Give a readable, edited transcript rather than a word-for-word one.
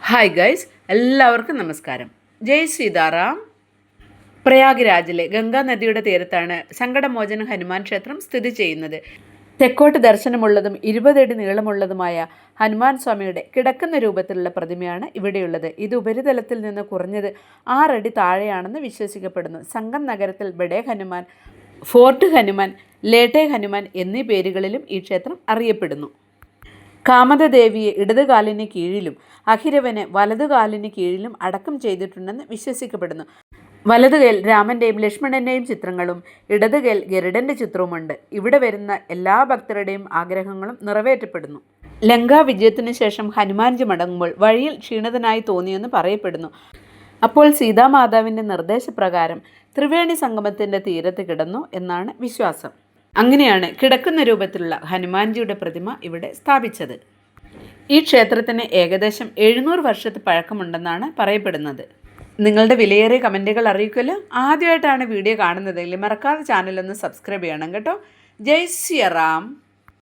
Hi guys, എല്ലാവർക്കും നമസ്കാരം. ജയ് സീതാറാം. പ്രയാഗ്രാജിലെ ഗംഗാ നദിയുടെ തീരത്താണ് സങ്കടമോചന ഹനുമാൻ ക്ഷേത്രം സ്ഥിതി ചെയ്യുന്നത്. തെക്കോട്ട് ദർശനമുള്ളതും 20 അടി നീളമുള്ളതുമായ ഹനുമാൻ സ്വാമിയുടെ കിടക്കുന്ന രൂപത്തിലുള്ള പ്രതിമയാണ് ഇവിടെയുള്ളത്. ഇത് ഉപരിതലത്തിൽ നിന്ന് കുറഞ്ഞത് 6 അടി താഴെയാണെന്ന് വിശ്വസിക്കപ്പെടുന്നു. സംഗം നഗരത്തിൽ ബഡേ ഹനുമാൻ, ഫോർട്ട് ഹനുമാൻ, ലേട്ടെ ഹനുമാൻ എന്നീ പേരുകളിലും ഈ ക്ഷേത്രം അറിയപ്പെടുന്നു. കാമതദേവിയെ ഇടതുകാലിന് കീഴിലും അഹിരവനെ വലതുകാലിന് കീഴിലും അടക്കം ചെയ്തിട്ടുണ്ടെന്ന് വിശ്വസിക്കപ്പെടുന്നു. വലതുകൈയിൽ രാമൻ്റെയും ലക്ഷ്മണൻ്റെയും ചിത്രങ്ങളും ഇടതുകൈയിൽ ഗരുഡൻ്റെ ചിത്രവുമുണ്ട്. ഇവിടെ വരുന്ന എല്ലാ ഭക്തരുടെയും ആഗ്രഹങ്ങളും നിറവേറ്റപ്പെടുന്നു. ലങ്കാ വിജയത്തിനു ശേഷം ഹനുമാൻജി മടങ്ങുമ്പോൾ വഴിയിൽ ക്ഷീണിതനായി തോന്നിയെന്ന് പറയപ്പെടുന്നു. അപ്പോൾ സീതാമാതാവിൻ്റെ നിർദ്ദേശപ്രകാരം ത്രിവേണി സംഗമത്തിൻ്റെ തീരത്ത് കിടന്നു എന്നാണ് വിശ്വാസം. അങ്ങനെയാണ് കിടക്കുന്ന രൂപത്തിലുള്ള ഹനുമാൻജിയുടെ പ്രതിമ ഇവിടെ സ്ഥാപിച്ചത്. ഈ ക്ഷേത്രത്തിന് ഏകദേശം 700 വർഷത്തെ പഴക്കമുണ്ടെന്നാണ് പറയപ്പെടുന്നത്. നിങ്ങളുടെ വിലയേറിയ കമൻറ്റുകൾ അറിയിക്കുമല്ലോ. ആദ്യമായിട്ടാണ് വീഡിയോ കാണുന്നതെങ്കിൽ മറക്കാതെ ചാനലൊന്ന് സബ്സ്ക്രൈബ് ചെയ്യണം കേട്ടോ. ജയ് ശ്രീറാം.